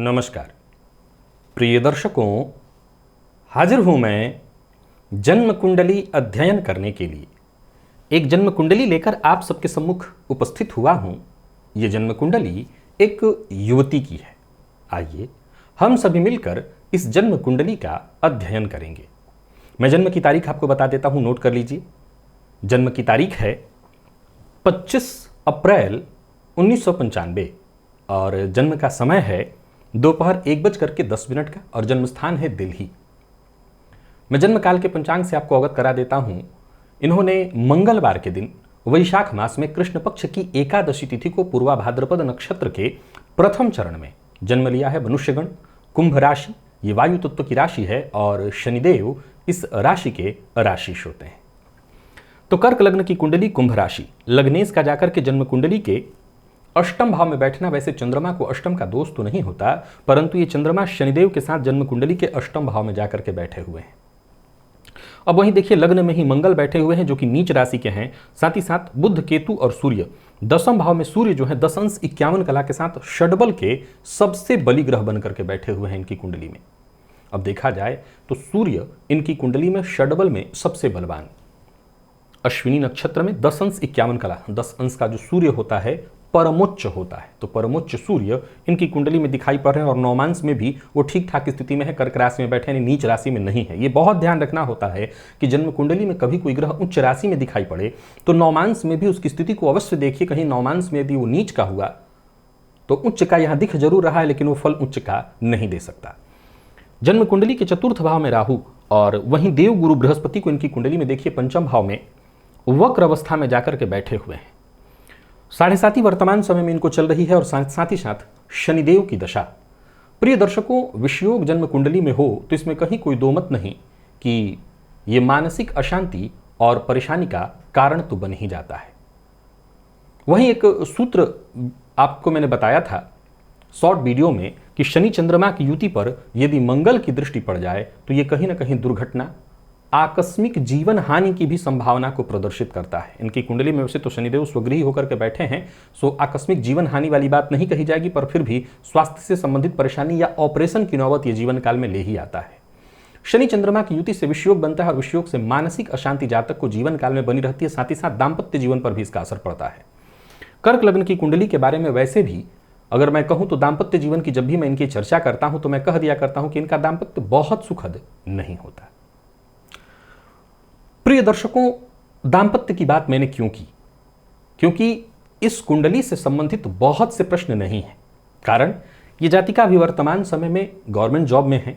नमस्कार प्रिय दर्शकों, हाजिर हूं मैं जन्म कुंडली अध्ययन करने के लिए। एक जन्म कुंडली लेकर आप सबके सम्मुख उपस्थित हुआ हूं। ये जन्म कुंडली एक युवती की है। आइए हम सभी मिलकर इस जन्म कुंडली का अध्ययन करेंगे। मैं जन्म की तारीख आपको बता देता हूं, नोट कर लीजिए। जन्म की तारीख है 25 अप्रैल 1995 और जन्म का समय है दोपहर 1:10 का और जन्म स्थान है दिल्ली। मैं जन्म काल के पंचांग से आपको अवगत करा देता हूं। इन्होंने मंगलवार के दिन वैशाख मास में कृष्ण पक्ष की एकादशी तिथि को पूर्वा भाद्रपद नक्षत्र के प्रथम चरण में जन्म लिया है। मनुष्यगण, कुंभ राशि, ये वायु तत्व की राशि है और शनिदेव इस राशि के राशिश होते हैं। तो कर्क लग्न की कुंडली कुंभ राशि, लग्नेश का जाकर के जन्म कुंडली के अष्टम भाव में बैठना, वैसे चंद्रमा को अष्टम का दोष तो नहीं होता, परंतु ये चंद्रमा शनिदेव के साथ जन्म कुंडली के अष्टम भाव में जाकर के बैठे हुए हैं। अब वहीं देखिए, लग्न में ही मंगल बैठे हुए हैं जो कि नीच राशि के हैं। साथ ही साथ बुध, केतु और सूर्य दसम भाव में, सूर्य जो है 10 अंश 51 कला के साथ षडबल के सबसे बली ग्रह बनकर के बैठे हुए हैं इनकी कुंडली में। अब देखा जाए तो सूर्य इनकी कुंडली में षडबल में सबसे बलवान। अश्विनी नक्षत्र में 10 अंश 51 कला, 10 अंश का जो सूर्य होता है परमोच्च होता है, तो परमोच्च सूर्य इनकी कुंडली में दिखाई पड़ रहे हैं और नौमांश में भी वो ठीक ठाक स्थिति में है, कर्क राशि में बैठे, यानी नीच राशि में नहीं है। ये बहुत ध्यान रखना होता है कि जन्म कुंडली में कभी कोई ग्रह उच्च राशि में दिखाई पड़े तो नौमांश में भी उसकी स्थिति को अवश्य देखिए। कहीं नौमांश में यदि वो नीच का हुआ तो उच्च का यहाँ दिख जरूर रहा है, लेकिन वो फल उच्च का नहीं दे सकता। जन्म कुंडली के चतुर्थ भाव में राहु और वहीं देव गुरु बृहस्पति को इनकी कुंडली में देखिए पंचम भाव में वक्र अवस्था में जाकर के बैठे हुए हैं। 7.5 वर्तमान समय में इनको चल रही है और साथ ही साथ शनिदेव की दशा। प्रिय दर्शकों, विषयोग जन्म कुंडली में हो तो इसमें कहीं कोई दो मत नहीं कि ये मानसिक अशांति और परेशानी का कारण तो बन ही जाता है। वहीं एक सूत्र आपको मैंने बताया था शॉर्ट वीडियो में कि शनि चंद्रमा की युति पर यदि मंगल की दृष्टि पड़ जाए तो ये कहीं ना कहीं दुर्घटना, आकस्मिक जीवन हानि की भी संभावना को प्रदर्शित करता है। इनकी कुंडली में वैसे तो शनिदेव स्वगृही होकर के बैठे हैं, सो आकस्मिक जीवन हानि वाली बात नहीं कही जाएगी, पर फिर भी स्वास्थ्य से संबंधित परेशानी या ऑपरेशन की नौबत ये जीवन काल में ले ही आता है। शनि चंद्रमा की युति से विषयोग बनता है और विषयोग से मानसिक अशांति जातक को जीवन काल में बनी रहती है। साथ ही साथ दाम्पत्य जीवन पर भी इसका असर पड़ता है। कर्क लग्न की कुंडली के बारे में वैसे भी अगर मैं कहूं तो दाम्पत्य जीवन की जब भी मैं इनकी चर्चा करता हूं तो मैं कह दिया करता हूं कि इनका दाम्पत्य बहुत सुखद नहीं होता। प्रिय दर्शकों, दाम्पत्य की बात मैंने क्यों की? क्योंकि इस कुंडली से संबंधित बहुत से प्रश्न नहीं है। कारण ये जातिका अभी वर्तमान समय में गवर्नमेंट जॉब में है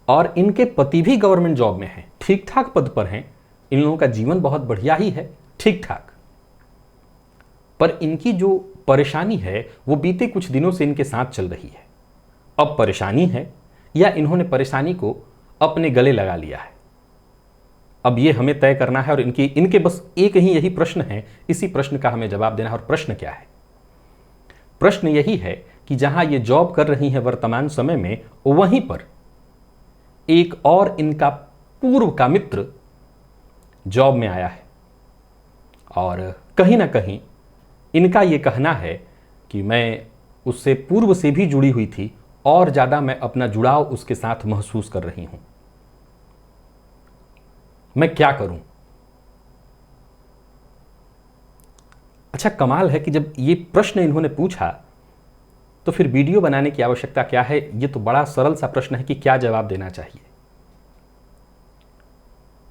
और इनके पति भी गवर्नमेंट जॉब में हैं, ठीक ठाक पद पर हैं। इन लोगों का जीवन बहुत बढ़िया ही है, ठीक ठाक। पर इनकी जो परेशानी है वो बीते कुछ दिनों से इनके साथ चल रही है। अब परेशानी है या इन्होंने परेशानी को अपने गले लगा लिया है, अब ये हमें तय करना है। और इनके बस एक ही यही प्रश्न है, इसी प्रश्न का हमें जवाब देना है। और प्रश्न क्या है? प्रश्न यही है कि जहां ये जॉब कर रही हैं वर्तमान समय में, वहीं पर एक और इनका पूर्व का मित्र जॉब में आया है और कहीं ना कहीं इनका ये कहना है कि मैं उससे पूर्व से भी जुड़ी हुई थी और ज्यादा मैं अपना जुड़ाव उसके साथ महसूस कर रही हूं। मैं क्या करूं? अच्छा, कमाल है कि जब ये प्रश्न इन्होंने पूछा तो फिर वीडियो बनाने की आवश्यकता क्या है? ये तो बड़ा सरल सा प्रश्न है कि क्या जवाब देना चाहिए।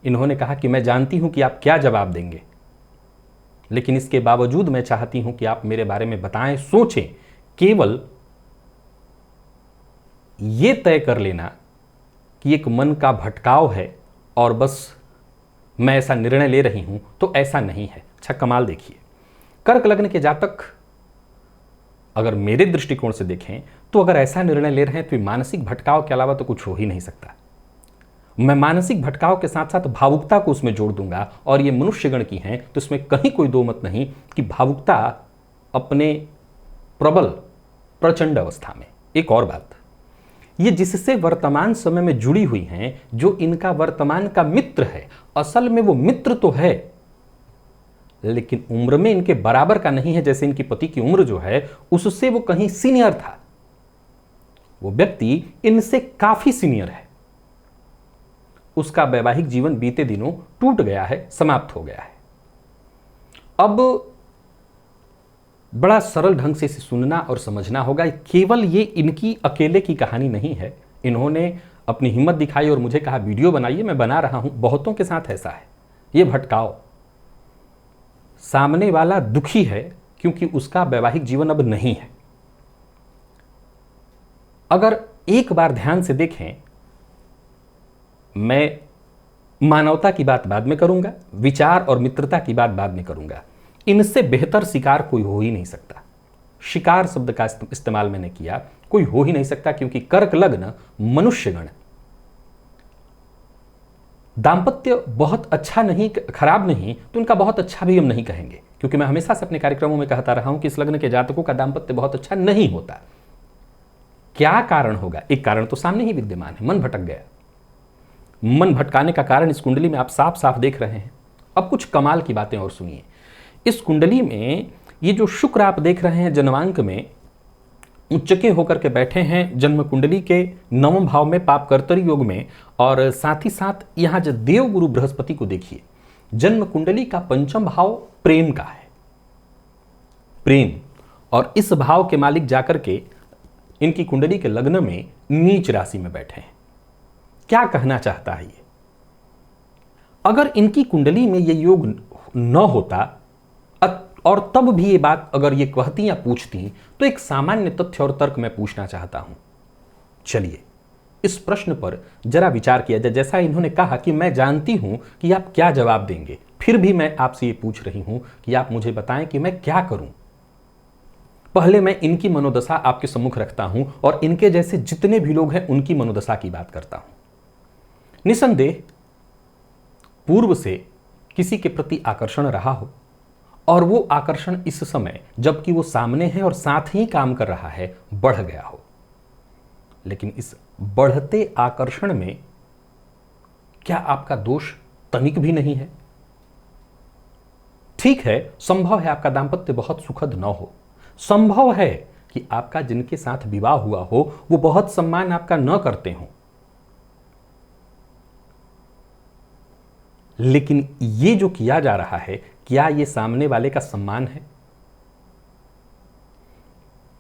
इन्होंने कहा कि मैं जानती हूं कि आप क्या जवाब देंगे, लेकिन इसके बावजूद मैं चाहती हूं कि आप मेरे बारे में बताएं, सोचें। केवल ये तय कर लेना कि एक मन का भटकाव है और बस मैं ऐसा निर्णय ले रही हूं, तो ऐसा नहीं है। अच्छा, कमाल देखिए, कर्क लग्न के जातक अगर मेरे दृष्टिकोण से देखें तो अगर ऐसा निर्णय ले रहे हैं तो मानसिक भटकाव के अलावा तो कुछ हो ही नहीं सकता। मैं मानसिक भटकाव के साथ साथ भावुकता को उसमें जोड़ दूंगा, और ये मनुष्यगण की हैं तो इसमें कहीं कोई दो मत नहीं कि भावुकता अपने प्रबल प्रचंड अवस्था में। एक और बात, ये जिससे वर्तमान समय में जुड़ी हुई हैं, जो इनका वर्तमान का मित्र है, असल में वो मित्र तो है लेकिन उम्र में इनके बराबर का नहीं है। जैसे इनकी पति की उम्र जो है उससे वो कहीं सीनियर था, वो व्यक्ति इनसे काफी सीनियर है, उसका वैवाहिक जीवन बीते दिनों टूट गया है, समाप्त हो गया है। अब बड़ा सरल ढंग से इसे सुनना और समझना होगा। केवल ये इनकी अकेले की कहानी नहीं है। इन्होंने अपनी हिम्मत दिखाई और मुझे कहा वीडियो बनाइए, मैं बना रहा हूं। बहुतों के साथ ऐसा है। ये भटकाओ, सामने वाला दुखी है क्योंकि उसका वैवाहिक जीवन अब नहीं है। अगर एक बार ध्यान से देखें, मैं मानवता की बात बाद में करूंगा, विचार और मित्रता की बात बाद में करूंगा। इनसे बेहतर शिकार कोई हो ही नहीं सकता। शिकार शब्द का इस्तेमाल मैंने किया, कोई हो ही नहीं सकता, क्योंकि कर्क लग्न मनुष्यगण दाम्पत्य बहुत अच्छा नहीं, खराब नहीं, तो उनका बहुत अच्छा भी हम नहीं कहेंगे, क्योंकि मैं हमेशा से अपने कार्यक्रमों में कहता रहा हूं कि इस लग्न के जातकों का दाम्पत्य बहुत अच्छा नहीं होता। क्या कारण होगा? एक कारण तो सामने ही विद्यमान है, मन भटक गया। मन भटकाने का कारण इस कुंडली में आप साफ साफ देख रहे हैं। अब कुछ कमाल की बातें और सुनिए। इस कुंडली में ये जो शुक्र आप देख रहे हैं जन्मांक में उच्चके होकर के बैठे हैं, जन्म कुंडली के 9वें भाव में पापकर्तरी योग में, और साथ ही साथ यहां जो देव गुरु बृहस्पति को देखिए, जन्म कुंडली का 5वां भाव प्रेम का है, प्रेम। और इस भाव के मालिक जाकर के इनकी कुंडली के लग्न में नीच राशि में बैठे हैं। क्या कहना चाहता है ये? अगर इनकी कुंडली में ये योग न होता और तब भी ये बात अगर ये कहती या पूछती, तो एक सामान्य तथ्य और तर्क मैं पूछना चाहता हूं। चलिए इस प्रश्न पर जरा विचार किया जाए। जैसा इन्होंने कहा कि मैं जानती हूं कि आप क्या जवाब देंगे, फिर भी मैं आपसे ये पूछ रही हूं कि आप मुझे बताएं कि मैं क्या करूं। पहले मैं इनकी मनोदशा आपके सम्मुख रखता हूं और इनके जैसे जितने भी लोग हैं उनकी मनोदशा की बात करता हूं। निसंदेह पूर्व से किसी के प्रति आकर्षण रहा हो, और वो आकर्षण इस समय जबकि वो सामने है और साथ ही काम कर रहा है बढ़ गया हो। लेकिन इस बढ़ते आकर्षण में क्या आपका दोष तनिक भी नहीं है? ठीक है, संभव है आपका दाम्पत्य बहुत सुखद न हो, संभव है कि आपका जिनके साथ विवाह हुआ हो वो बहुत सम्मान आपका न करते हो, लेकिन ये जो किया जा रहा है, क्या ये सामने वाले का सम्मान है?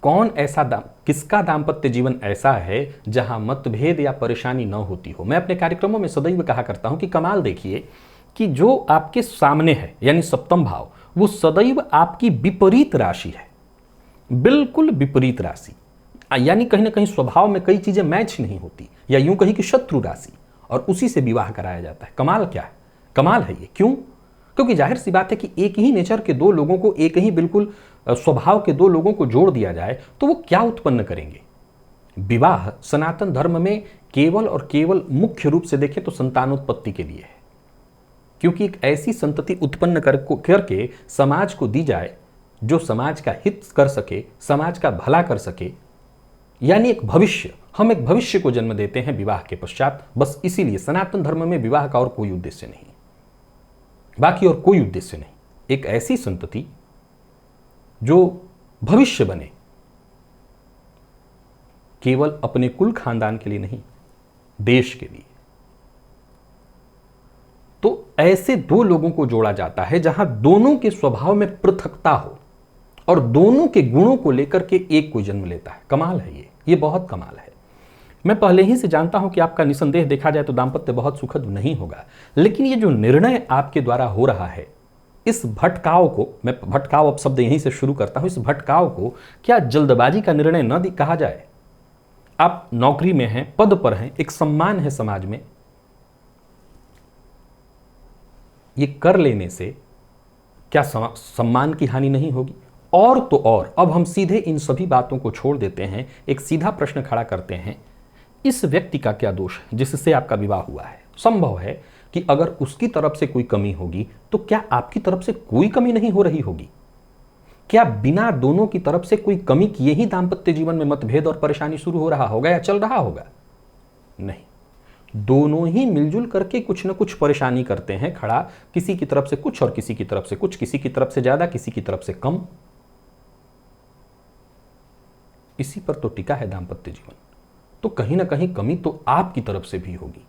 कौन ऐसा किसका दाम्पत्य जीवन ऐसा है जहां मतभेद या परेशानी न होती हो? मैं अपने कार्यक्रमों में सदैव कहा करता हूं कि कमाल देखिए कि जो आपके सामने है यानी 7वां भाव, वो सदैव आपकी विपरीत राशि है, बिल्कुल विपरीत राशि, यानी कहीं ना कहीं स्वभाव में कई चीजें मैच नहीं होती, या यूं कहीं कि शत्रु राशि, और उसी से विवाह कराया जाता है। कमाल क्या है? कमाल है ये। क्यों? क्योंकि जाहिर सी बात है कि एक ही नेचर के दो लोगों को, एक ही बिल्कुल स्वभाव के दो लोगों को जोड़ दिया जाए तो वो क्या उत्पन्न करेंगे? विवाह सनातन धर्म में केवल और केवल मुख्य रूप से देखें तो संतानोत्पत्ति के लिए है, क्योंकि एक ऐसी संतति उत्पन्न करके समाज को दी जाए जो समाज का हित कर सके, समाज का भला कर सके, यानी एक भविष्य। हम एक भविष्य को जन्म देते हैं विवाह के पश्चात। बस इसीलिए सनातन धर्म में विवाह का और कोई उद्देश्य नहीं, बाकी और कोई उद्देश्य नहीं। एक ऐसी संतति जो भविष्य बने, केवल अपने कुल खानदान के लिए नहीं, देश के लिए। तो ऐसे दो लोगों को जोड़ा जाता है जहां दोनों के स्वभाव में पृथकता हो और दोनों के गुणों को लेकर के एक को जन्म लेता है। कमाल है ये बहुत कमाल है। मैं पहले ही से जानता हूं कि आपका निसंदेह देखा जाए तो दाम्पत्य बहुत सुखद नहीं होगा, लेकिन ये जो निर्णय आपके द्वारा हो रहा है, इस भटकाव को, मैं भटकाव अब शब्द यहीं से शुरू करता हूं, इस भटकाव को क्या जल्दबाजी का निर्णय न कहा जाए? आप नौकरी में हैं, पद पर हैं, एक सम्मान है समाज में, ये कर लेने से क्या सम्मान की हानि नहीं होगी? और तो और अब हम सीधे इन सभी बातों को छोड़ देते हैं, एक सीधा प्रश्न खड़ा करते हैं, इस व्यक्ति का क्या दोष है जिससे आपका विवाह हुआ है? संभव है कि अगर उसकी तरफ से कोई कमी होगी तो क्या आपकी तरफ से कोई कमी नहीं हो रही होगी? क्या बिना दोनों की तरफ से कोई कमी किए ही दाम्पत्य जीवन में मतभेद और परेशानी शुरू हो रहा होगा या चल रहा होगा? नहीं, दोनों ही मिलजुल करके कुछ न कुछ परेशानी करते हैं खड़ा, किसी की तरफ से कुछ और किसी की तरफ से कुछ, किसी की तरफ से ज्यादा किसी की तरफ से कम। इसी पर तो टिका है दाम्पत्य जीवन। तो कहीं ना कहीं कमी तो आपकी तरफ से भी होगी।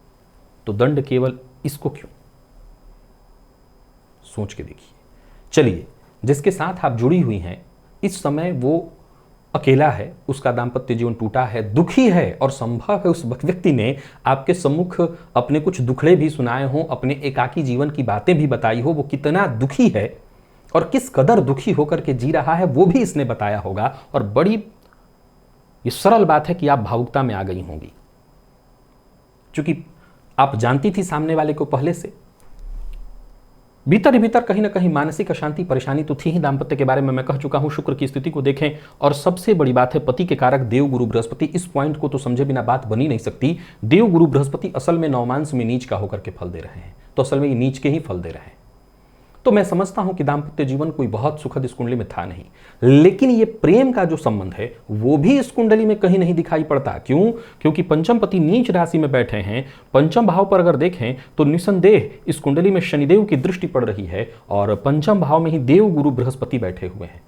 तो दंड केवल इसको क्यों? सोच के देखिए। चलिए, जिसके साथ आप जुड़ी हुई हैं, इस समय वो अकेला है, उसका दाम्पत्य जीवन टूटा है, दुखी है, और संभव है उस व्यक्ति ने आपके सम्मुख अपने कुछ दुखड़े भी सुनाए हों, अपने एकाकी जीवन की बातें भी बताई हो। वो कितना दुखी है और किस कदर दुखी होकर के जी रहा है वो भी इसने बताया होगा। और बड़ी ये सरल बात है कि आप भावुकता में आ गई होंगी, क्योंकि आप जानती थी सामने वाले को पहले से। भीतर ही भीतर कहीं ना कहीं मानसिक अशांति, परेशानी तो थी ही। दाम्पत्य के बारे में मैं कह चुका हूं, शुक्र की स्थिति को देखें। और सबसे बड़ी बात है, पति के कारक देव गुरु बृहस्पति। इस पॉइंट को तो समझे बिना बात बनी नहीं सकती। देव गुरु बृहस्पति असल में नवमांश में नीच का होकर के फल दे रहे हैं, तो असल में ये नीच के ही फल दे रहे हैं। तो मैं समझता हूं कि दाम्पत्य जीवन कोई बहुत सुखद इस कुंडली में था नहीं, लेकिन ये प्रेम का जो संबंध है वो भी इस कुंडली में कहीं नहीं दिखाई पड़ता। क्यों? क्योंकि पंचम पति नीच राशि में बैठे हैं। पंचम भाव पर अगर देखें तो निसंदेह इस कुंडली में शनिदेव की दृष्टि पड़ रही है, और पंचम भाव में ही देव गुरु बृहस्पति बैठे हुए हैं।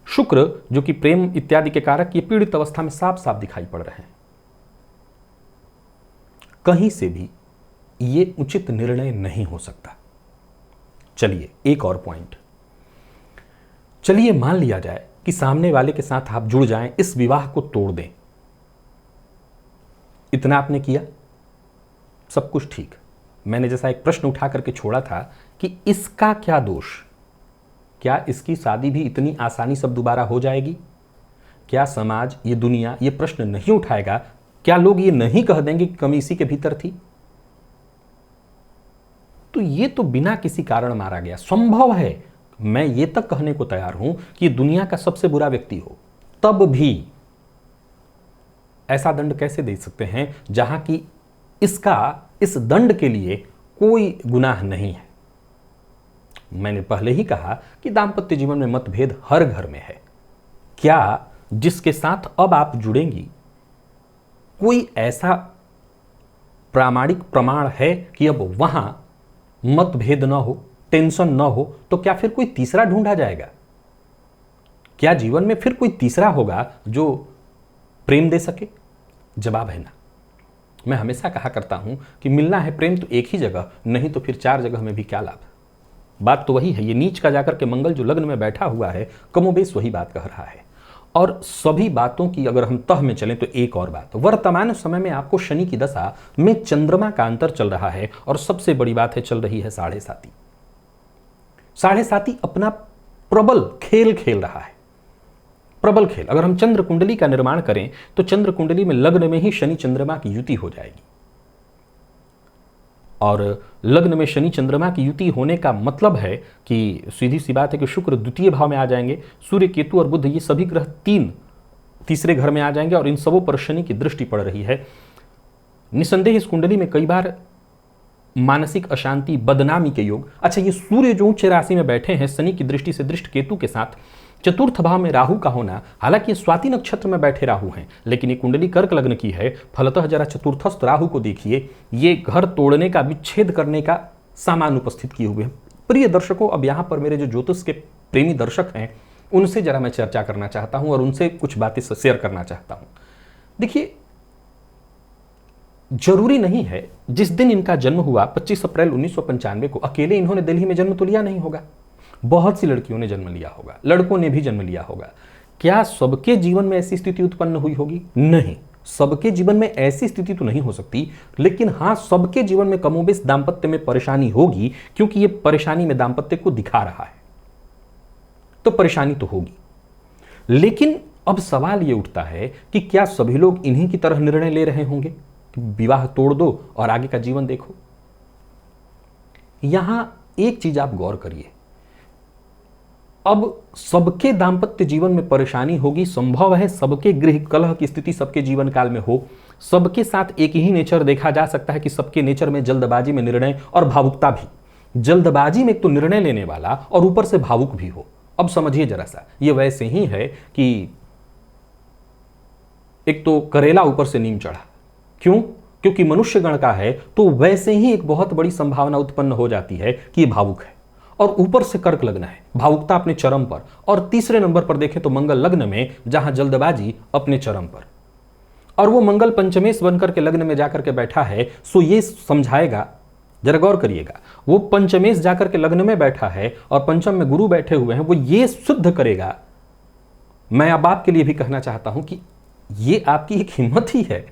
शुक्र जो कि प्रेम इत्यादि के कारक, ये पीड़ित अवस्था में साफ साफ दिखाई पड़ रहे हैं। कहीं से भी ये उचित निर्णय नहीं हो सकता। चलिए एक और पॉइंट, चलिए मान लिया जाए कि सामने वाले के साथ आप जुड़ जाएं, इस विवाह को तोड़ दें। इतना आपने किया, सब कुछ ठीक। मैंने जैसा एक प्रश्न उठा करके छोड़ा था कि इसका क्या दोष, क्या इसकी शादी भी इतनी आसानी से दोबारा हो जाएगी? क्या समाज, ये दुनिया ये प्रश्न नहीं उठाएगा? क्या लोग ये नहीं कह देंगे कि कमी इसी के भीतर थी? तो ये तो बिना किसी कारण मारा गया। संभव है, मैं ये तक कहने को तैयार हूं कि दुनिया का सबसे बुरा व्यक्ति हो, तब भी ऐसा दंड कैसे दे सकते हैं जहां कि इस दंड के लिए कोई गुनाह नहीं है। मैंने पहले ही कहा कि दाम्पत्य जीवन में मतभेद हर घर में है। क्या जिसके साथ अब आप जुड़ेंगी कोई ऐसा प्रामाणिक प्रमाण है कि अब वहां मतभेद न हो, टेंशन न हो? तो क्या फिर कोई तीसरा ढूंढा जाएगा? क्या जीवन में फिर कोई तीसरा होगा जो प्रेम दे सके? जवाब है ना। मैं हमेशा कहा करता हूं कि मिलना है प्रेम तो एक ही जगह, नहीं तो फिर 4 जगह में भी क्या लाभ। बात तो वही है। ये नीच का जाकर के मंगल जो लग्न में बैठा हुआ है, कमोबेश वही बात कह रहा है। और सभी बातों की अगर हम तह में चलें तो एक और बात, वर्तमान समय में आपको शनि की दशा में चंद्रमा का अंतर चल रहा है, और सबसे बड़ी बात है चल रही है 7.5। 7.5 अपना प्रबल खेल खेल रहा है, प्रबल खेल। अगर हम चंद्र कुंडली का निर्माण करें तो चंद्र कुंडली में लग्न में ही शनि चंद्रमा की युति हो जाएगी, और लग्न में शनि चंद्रमा की युति होने का मतलब है कि सीधी सी बात है कि शुक्र द्वितीय भाव में आ जाएंगे, सूर्य, केतु और बुध ये सभी ग्रह तीसरे घर में आ जाएंगे, और इन सबों पर शनि की दृष्टि पड़ रही है। निसंदेह इस कुंडली में कई बार मानसिक अशांति, बदनामी के योग। अच्छा, ये सूर्य जो उच्च राशि में बैठे हैं, शनि की दृष्टि से दृष्ट केतु के साथ, चतुर्थ भाव में राहु का होना, हालांकि स्वाति नक्षत्र में बैठे राहु हैं, लेकिन ये कुंडली कर्क लग्न की है। फलतः जरा चतुर्थस्थ राहु को देखिए, ये घर तोड़ने का, विच्छेद करने का सामान उपस्थित किए हुए हैं। प्रिय दर्शकों, अब यहां पर मेरे जो ज्योतिष के प्रेमी दर्शक हैं उनसे जरा मैं चर्चा करना चाहता हूं और उनसे कुछ बातें शेयर करना चाहता हूं। देखिए, जरूरी नहीं है जिस दिन इनका जन्म हुआ 25 अप्रैल 1995 को, अकेले इन्होंने दिल्ली में जन्म तो लिया नहीं होगा। बहुत सी लड़कियों ने जन्म लिया होगा, लड़कों ने भी जन्म लिया होगा। क्या सबके जीवन में ऐसी स्थिति उत्पन्न हुई होगी? नहीं, सबके जीवन में ऐसी स्थिति तो नहीं हो सकती, लेकिन हां, सबके जीवन में कमोबेश दाम्पत्य में परेशानी होगी, क्योंकि यह परेशानी में दाम्पत्य को दिखा रहा है, तो परेशानी तो होगी। लेकिन अब सवाल यह उठता है कि क्या सभी लोग इन्हीं की तरह निर्णय ले रहे होंगे कि विवाह तोड़ दो और आगे का जीवन देखो? यहां एक चीज आप गौर करिए, अब सबके दाम्पत्य जीवन में परेशानी होगी, संभव है सबके गृह कलह की स्थिति सबके जीवन काल में हो, सबके साथ एक ही नेचर देखा जा सकता है कि सबके नेचर में जल्दबाजी में निर्णय और भावुकता भी। जल्दबाजी में एक तो निर्णय लेने वाला और ऊपर से भावुक भी हो। अब समझिए जरा सा, ये वैसे ही है कि एक तो करेला ऊपर से नीम चढ़ा। क्यों? क्योंकि मनुष्य गण का है, तो वैसे ही एक बहुत बड़ी संभावना उत्पन्न हो जाती है कि ये भावुक है, और ऊपर से कर्क लग्न है, भावुकता अपने चरम पर। और तीसरे नंबर पर देखें तो मंगल लग्न में, जहां जल्दबाजी अपने चरम पर। और वो मंगल पंचमेश बनकर के लग्न में जाकर के बैठा है, सो ये समझाएगा, जरा गौर करिएगा, वो पंचमेश जाकर के लग्न में बैठा है और पंचम में गुरु बैठे हुए हैं, वो ये सिद्ध करेगा। मैं अब आपके लिए भी कहना चाहता हूं कि ये आपकी एक हिम्मत ही है,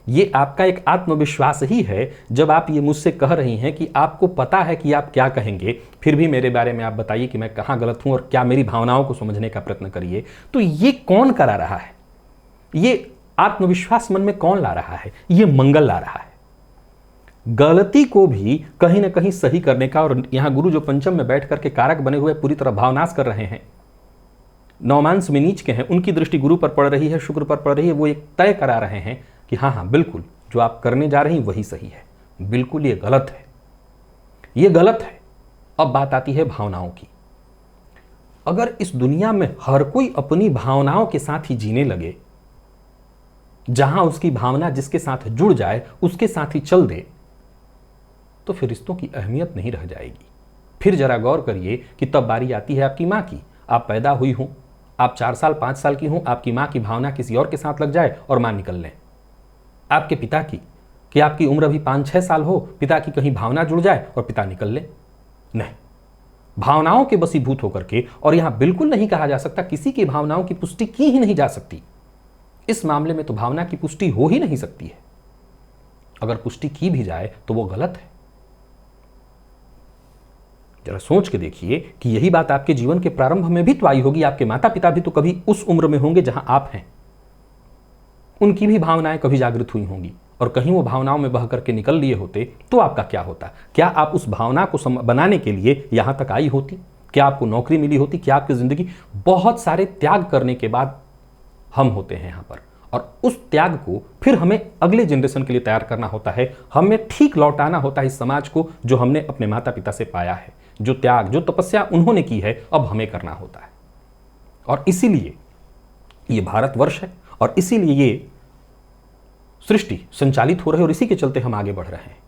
ये आपका एक आत्मविश्वास ही है, जब आप ये मुझसे कह रही हैं कि आपको पता है कि आप क्या कहेंगे, फिर भी मेरे बारे में आप बताइए कि मैं कहां गलत हूं और क्या मेरी भावनाओं को समझने का प्रयत्न करिए। तो ये कौन करा रहा है? ये आत्मविश्वास मन में कौन ला रहा है? ये मंगल ला रहा है। गलती को भी कहीं ना कहीं सही करने का, और यहां गुरु जो पंचम में बैठ करके कारक बने हुए पूरी तरह भावनाश कर रहे हैं, नौमांस में नीच के हैं, उनकी दृष्टि गुरु पर पड़ रही है, शुक्र पर पड़ रही है, वो एक तय करा रहे हैं कि हाँ हाँ बिल्कुल जो आप करने जा रही हैं वही सही है, बिल्कुल ये गलत है, ये गलत है। अब बात आती है भावनाओं की। अगर इस दुनिया में हर कोई अपनी भावनाओं के साथ ही जीने लगे, जहां उसकी भावना जिसके साथ जुड़ जाए उसके साथ ही चल दे, तो फिर रिश्तों की अहमियत नहीं रह जाएगी। फिर जरा गौर करिए कि तब बारी आती है आपकी माँ की। आप पैदा हुई हो, आप 4 साल 5 साल की हो, आपकी माँ की भावना किसी और के साथ लग जाए और माँ निकल लें। आपके पिता की, कि आपकी उम्र अभी 5-6 साल हो, पिता की कहीं भावना जुड़ जाए और पिता निकल ले। नहीं, भावनाओं के बसीभूत होकर के, और यहां बिल्कुल नहीं कहा जा सकता, किसी की भावनाओं की पुष्टि की ही नहीं जा सकती। इस मामले में तो भावना की पुष्टि हो ही नहीं सकती है। अगर पुष्टि की भी जाए तो वो गलत है। जरा सोच के देखिए कि यही बात आपके जीवन के प्रारंभ में भी तो आई होगी। आपके माता पिता भी तो कभी उस उम्र में होंगे जहां आप हैं, उनकी भी भावनाएं कभी जागृत हुई होंगी, और कहीं वो भावनाओं में बह करके निकल लिए होते तो आपका क्या होता? क्या आप उस भावना को बनाने के लिए यहां तक आई होती? क्या आपको नौकरी मिली होती? क्या आपकी जिंदगी? बहुत सारे त्याग करने के बाद हम होते हैं यहां पर, और उस त्याग को फिर हमें अगले जनरेशन के लिए तैयार करना होता है। हमें ठीक लौटाना होता है इस समाज को जो हमने अपने माता पिता से पाया है। जो त्याग, जो तपस्या उन्होंने की है, अब हमें करना होता है। और इसीलिए ये भारतवर्ष है, और इसीलिए ये सृष्टि संचालित हो रही है, और इसी के चलते हम आगे बढ़ रहे हैं।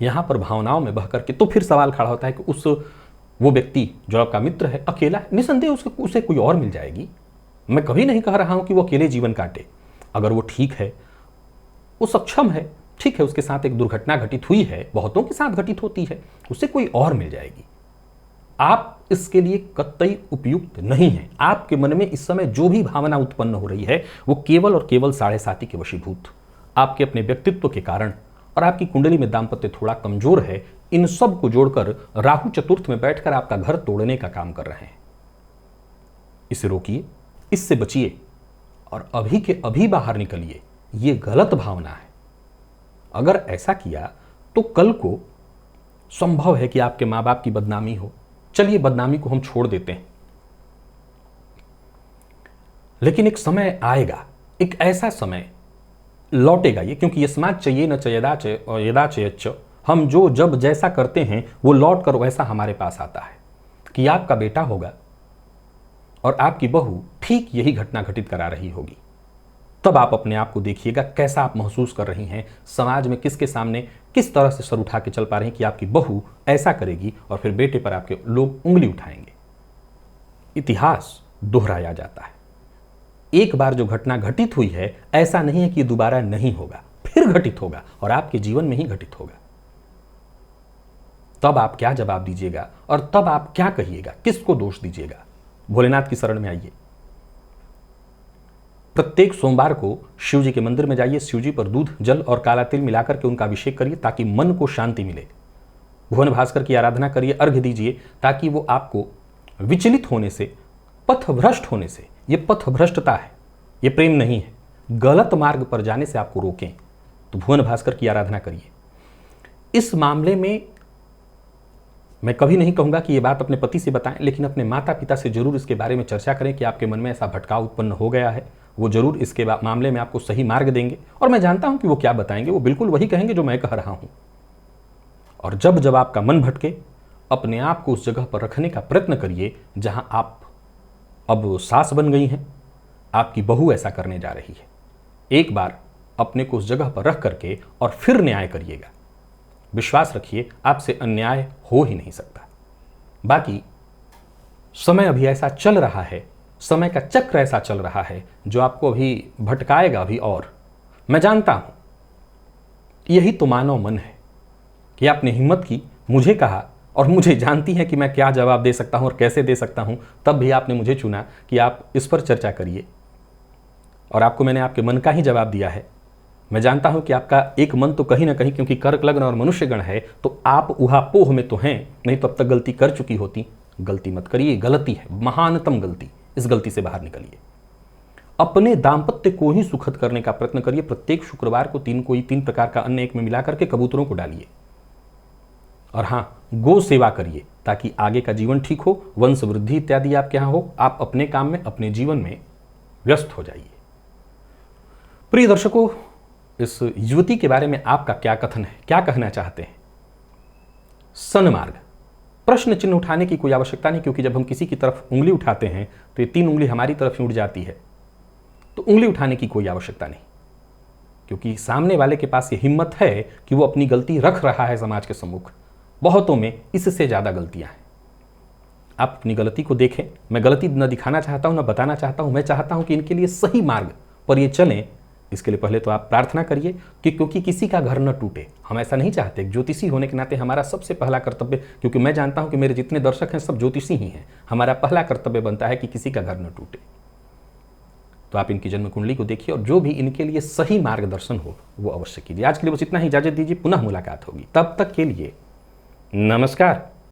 यहां पर भावनाओं में बह करके तो फिर सवाल खड़ा होता है कि वो व्यक्ति जो आपका मित्र है अकेला है, निसंदेह उसे कोई और मिल जाएगी। मैं कभी नहीं कह रहा हूं कि वो अकेले जीवन काटे। अगर वो ठीक है, वो सक्षम है, ठीक है, उसके साथ एक दुर्घटना घटित हुई है, बहुतों के साथ घटित होती है, उसे कोई और मिल जाएगी। आप इसके लिए कतई उपयुक्त नहीं है। आपके मन में इस समय जो भी भावना उत्पन्न हो रही है वो केवल और केवल 7.5 के वशीभूत आपके अपने व्यक्तित्व के कारण, और आपकी कुंडली में दाम्पत्य थोड़ा कमजोर है, इन सब को जोड़कर राहु चतुर्थ में बैठकर आपका घर तोड़ने का काम कर रहे हैं। इसे रोकिए, इससे बचिए, और अभी के अभी बाहर निकलिए। ये गलत भावना है। अगर ऐसा किया तो कल को संभव है कि आपके मां बाप की बदनामी हो। चलिए, बदनामी को हम छोड़ देते हैं, लेकिन एक समय आएगा, एक ऐसा समय लौटेगा ये, क्योंकि ये समाज चाहिए न चाहिए यदा चयच्च, हम जो जब जैसा करते हैं वो लौट कर वैसा हमारे पास आता है, कि आपका बेटा होगा और आपकी बहू ठीक यही घटना घटित करा रही होगी। तब आप अपने आप को देखिएगा कैसा आप महसूस कर रही हैं, समाज में किसके सामने किस तरह से सर उठा के चल पा रही हैं कि आपकी बहू ऐसा करेगी और फिर बेटे पर आपके लोग उंगली उठाएंगे। इतिहास दोहराया जाता है। एक बार जो घटना घटित हुई है, ऐसा नहीं है कि दोबारा नहीं होगा, फिर घटित होगा, और आपके जीवन में ही घटित होगा। तब आप क्या जवाब दीजिएगा और तब आप क्या कहिएगा, किसको दोष दीजिएगा? भोलेनाथ की शरण में आइए। प्रत्येक सोमवार को शिव जी के मंदिर में जाइए, शिव जी पर दूध, जल और काला तिल मिलाकर के उनका अभिषेक करिए ताकि मन को शांति मिले। भुवन भास्कर की आराधना करिए, अर्घ्य दीजिए, ताकि वो आपको विचलित होने से, पथभ्रष्ट होने से, ये पथभ्रष्टता है, ये प्रेम नहीं है, गलत मार्ग पर जाने से आपको रोकें, तो भुवन भास्कर की आराधना करिए। इस मामले में मैं कभी नहीं कहूंगा कि ये बात अपने पति से बताएं, लेकिन अपने माता पिता से जरूर इसके बारे में चर्चा करें कि आपके मन में ऐसा भटकाव उत्पन्न हो गया है। वो जरूर इसके मामले में आपको सही मार्ग देंगे, और मैं जानता हूं कि वो क्या बताएंगे। वो बिल्कुल वही कहेंगे जो मैं कह रहा हूं। और जब जब आपका मन भटके, अपने आप को उस जगह पर रखने का प्रयत्न करिए जहां आप अब सास बन गई हैं, आपकी बहू ऐसा करने जा रही है। एक बार अपने को उस जगह पर रख करके और फिर न्याय करिएगा। विश्वास रखिए, आपसे अन्याय हो ही नहीं सकता। बाकी समय अभी ऐसा चल रहा है, समय का चक्र ऐसा चल रहा है जो आपको अभी भटकाएगा भी, और मैं जानता हूं यही तो मानव मन है कि आपने हिम्मत की, मुझे कहा, और मुझे जानती है कि मैं क्या जवाब दे सकता हूं और कैसे दे सकता हूं, तब भी आपने मुझे चुना कि आप इस पर चर्चा करिए, और आपको मैंने आपके मन का ही जवाब दिया है। मैं जानता हूं कि आपका एक मन तो कहीं ना कहीं, क्योंकि कर्क लग्न और मनुष्यगण है, तो आप उहापोह में तो हैं, नहीं तो अब तक गलती कर चुकी होती। गलती मत करिए, गलती है, महानतम गलती। इस गलती से बाहर निकलिए, अपने दाम्पत्य को ही सुखद करने का प्रयत्न करिए। प्रत्येक शुक्रवार को कोई तीन प्रकार का अन्न एक में मिला करके कबूतरों को डालिए, और हाँ, गो सेवा करिए ताकि आगे का जीवन ठीक हो, वंश वृद्धि इत्यादि आपके यहाँ हो, आप अपने काम में, अपने जीवन में व्यस्त हो जाइए। प्रिय दर्शकों, इस युवती के बारे में आपका क्या कथन है, क्या कहना चाहते हैं? सन्मार्ग, प्रश्न चिन्ह उठाने की कोई आवश्यकता नहीं, क्योंकि जब हम किसी की तरफ उंगली उठाते हैं तो ये तीन उंगली हमारी तरफ ही उठ जाती है, तो उंगली उठाने की कोई आवश्यकता नहीं, क्योंकि सामने वाले के पास ये हिम्मत है कि वो अपनी गलती रख रहा है समाज के सम्मुख। बहुतों में इससे ज़्यादा गलतियां हैं। आप अपनी गलती को देखें। मैं गलती न दिखाना चाहता हूं, न बताना चाहता हूं, मैं चाहता हूं कि इनके लिए सही मार्ग पर ये चलें। इसके लिए पहले तो आप प्रार्थना करिए कि क्योंकि किसी का घर न टूटे। हम ऐसा नहीं चाहते। ज्योतिषी होने के नाते हमारा सबसे पहला कर्तव्य, क्योंकि मैं जानता हूं कि मेरे जितने दर्शक हैं सब ज्योतिषी ही हैं, हमारा पहला कर्तव्य बनता है कि किसी का घर न टूटे। तो आप इनकी जन्म कुंडली को देखिए और जो भी इनके लिए सही मार्गदर्शन हो वो अवश्य कीजिए। आज के लिए बस इतना ही, इजाजत दीजिए, पुनः मुलाकात होगी। तब तक के लिए नमस्कार।